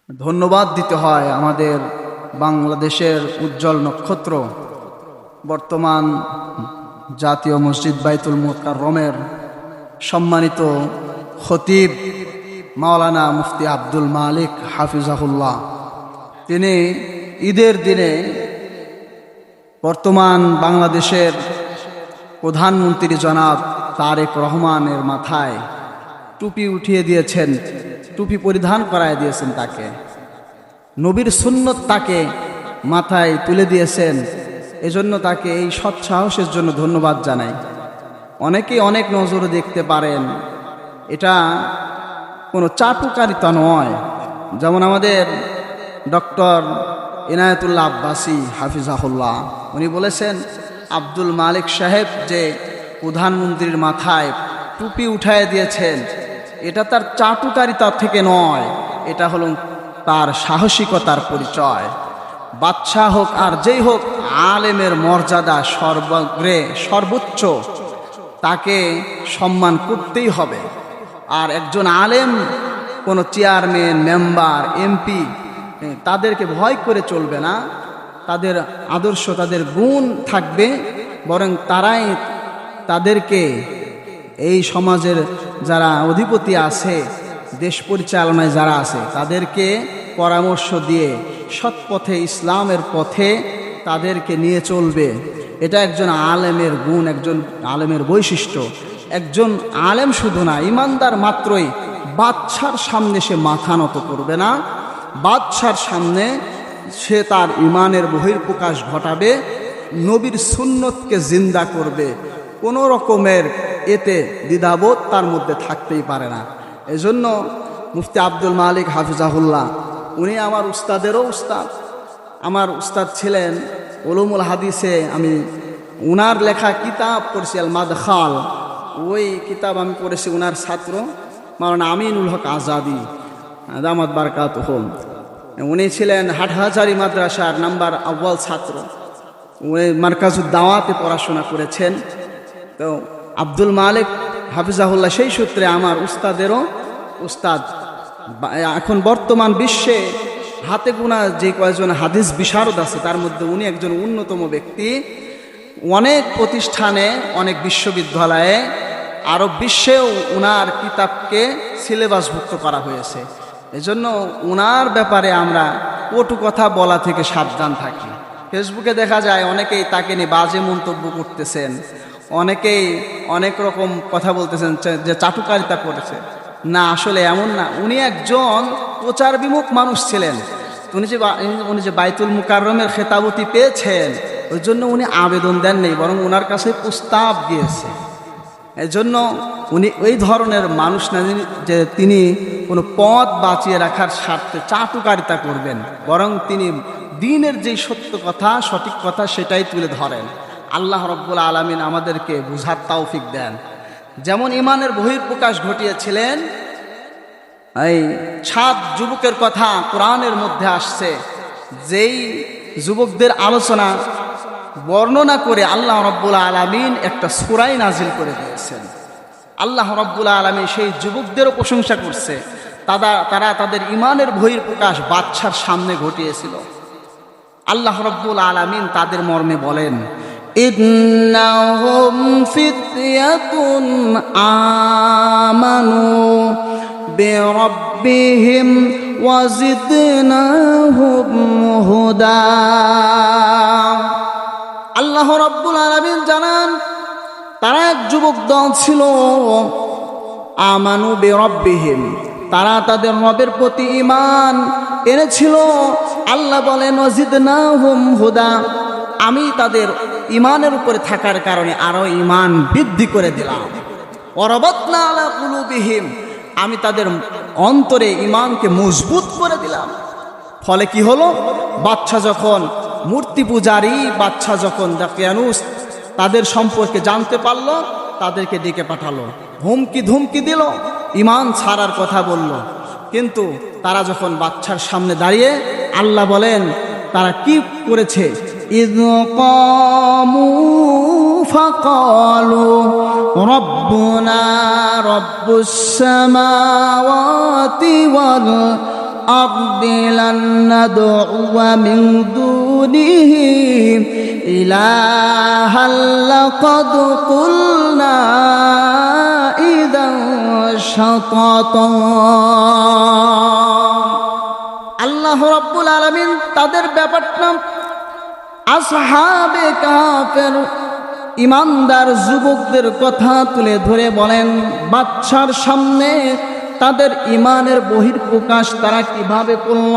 ধন্যবাদ দিতে হয় আমাদের বাংলাদেশের উজ্জ্বল নক্ষত্র, বর্তমান জাতীয় মসজিদ বাইতুল মুকাররমের সম্মানিত খতিব মাওলানা মুফতি আব্দুল মালিক হাফিজাহুল্লাহ। তিনি ঈদের দিনে বর্তমান বাংলাদেশের প্রধানমন্ত্রী জনাব তারেক রহমানের মাথায় টুপি উঠিয়ে দিয়েছেন, টুপি পরিধান করায় দিয়েছেন তাকে, নবীর সুন্নত তাকে মাথায় তুলে দিয়েছেন। এজন্য তাকে এই সৎ সাহসের জন্য ধন্যবাদ জানাই। অনেকেই অনেক নজরে দেখতে পারেন, এটা কোনো চাটুকারিতা নয়। যেমন আমাদের ডক্টর ইনায়েতুল্লাহ আব্বাসী হাফিজাহুল্লাহ উনি বলেছেন, আব্দুল মালিক সাহেব যে প্রধানমন্ত্রীর মাথায় টুপি উঠায় দিয়েছেন, এটা তার চাটুকারিতা থেকে নয়, এটা হলো তার সাহসিকতার পরিচয়। বাদশাহ হোক আর যেই হোক, আলেমের মর্যাদা সর্বগ্রে সর্বোচ্চ, তাকে সম্মান করতেই হবে। আর একজন আলেম কোনো চেয়ারম্যান, মেম্বার, এমপি তাদেরকে ভয় করে চলবে না, তাদের আদর্শ, তাদের গুণ থাকবে, বরং তারাই তাদেরকে এই সমাজের যারা অধিপতি আছে, দেশ পরিচালনায় যারা আছে, তাদেরকে পরামর্শ দিয়ে সৎ পথে, ইসলামের পথে তাদেরকে নিয়ে চলবে। এটা একজন আলেমের গুণ, একজন আলেমের বৈশিষ্ট্য। একজন আলেম শুধু না, ইমানদার মাত্রই বাদশার সামনে সে মাথা নত করবে না, বাদশার সামনে সে তার ইমানের বহির্প্রকাশ ঘটাবে, নবীর সুন্নতকে জিন্দা করবে। কোনো রকমের এতে দ্বিধাবোধ তার মধ্যে থাকতেই পারে না। এজন্য মুফতি আব্দুল মালিক হাফিজাহুল্লাহ উনি আমার উস্তাদেরও উস্তাদ, আমার উস্তাদ ছিলেন উলুমুল হাদিসে। আমি উনার লেখা কিতাব পড়ছি, আল মাদখাল, ওই কিতাব আমি পড়েছি। উনার ছাত্র মাওলানা আমিনুল হক আজাদি দামাত বারকাতুহুম, উনি ছিলেন হাটহাজারি মাদ্রাসার নাম্বার আউয়াল ছাত্র। উনি মার্কাজুদ দাওয়াতে পড়াশোনা করেছেন। তো আব্দুল মালিক হাফিজাহুল্লাহ সেই সূত্রে আমার উস্তাদেরও উস্তাদ। এখন বর্তমান বিশ্বে হাতে গোনা যে কয়েকজন হাদিস বিশারদ আছে, তার মধ্যে উনি একজন অন্যতম ব্যক্তি। অনেক প্রতিষ্ঠানে, অনেক বিশ্ববিদ্যালয়ে, আরব বিশ্বেও উনার কিতাবকে সিলেবাসভুক্ত করা হয়েছে। এজন্য উনার ব্যাপারে আমরা কটু কথা বলা থেকে সাবধান থাকি। ফেসবুকে দেখা যায় অনেকেই তাকে নিয়ে বাজে মন্তব্য করতেছেন, অনেকেই অনেক রকম কথা বলতেছেন যে চাটুকারিতা করেছে। না, আসলে এমন না। উনি একজন প্রচার বিমুখ মানুষ ছিলেন। উনি যে বাইতুল মুকাররমের খেতাবতি পেয়েছেন, ওই জন্য উনি আবেদন দেন নেই, বরং ওনার কাছে প্রস্তাব দিয়েছে। এজন্য উনি ওই ধরনের মানুষ না যে তিনি কোনো পদ বাঁচিয়ে রাখার স্বার্থে চাটুকারিতা করবেন, বরং তিনি দ্বীনের যেই সত্য কথা, সঠিক কথা, সেটাই তুলে ধরেন। আল্লাহ রব্বুল আলামিন আমাদেরকে বুঝার তৌফিক দেন। যেমন ইমানের বহির্প্রকাশ ঘটিয়েছিলেন, এই 7 যুবকের কথা কোরআনের মধ্যে আসছে। যেই যুবকদের আলোচনা বর্ণনা করে আল্লাহ রব্বুল আলামিন একটা সূরাই নাজিল করে দিয়েছেন। আল্লাহ রব্বুল আলামিন সেই যুবকদেরও প্রশংসা করছে। তারা তাদের ইমানের বহির্প্রকাশ বাদশার সামনে ঘটিয়েছিল। আল্লাহ রব্বুল আলামিন তাদের মর্মে বলেন, ইন্নাহুম ফিতয়াতুন আমানু বিরাব্বিহিম ওয়াজিদনাহুম হুদা। আল্লাহ রব্বুল আলামিন জানান, তারা এক যুবক দল ছিল, আমানু বিরাব্বিহিম, তারা তাদের রবের প্রতি ঈমান এনেছিল। আল্লাহ বলেন, ওয়াজিদনাহুম হুদা, আমি তাদের ঈমানের উপরে থাকার কারণে আরো ঈমান বৃদ্ধি করে দিলাম। ওয়ারাবাতনা আলা কুলুবিহিম, আমি তাদের অন্তরে ঈমানকে মজবুত করে দিলাম। ফলে কি হলো? বাদশা যখন মূর্তি পূজারী, বাদশা যখন দাকিয়ানুস তাদের সম্পর্কে জানতে পারলো, তাদেরকে ডেকে পাঠালো, হুমকি ধুমকি দিল, ঈমান ছাড়ার কথা বলল। কিন্তু তারা যখন বাদশার সামনে দাঁড়িয়ে, আল্লাহ বলেন তারা কি করেছে, ইয কামু ফাকালু রব্বুনা রব্বুস সামাওয়াতি ওয়াল الأرض لن ندعو من دونه إلها لقد قلنا إذا شططا আল্লাহ রাব্বুল আলামিন তাদের ব্যাপারটা আসহাবে কাফের ইমানদার যুবকদের কথা তুলে ধরে বলেন, বাদশার সামনে তাদের ইমানের বহির্প্রকাশ তারা কিভাবে করল।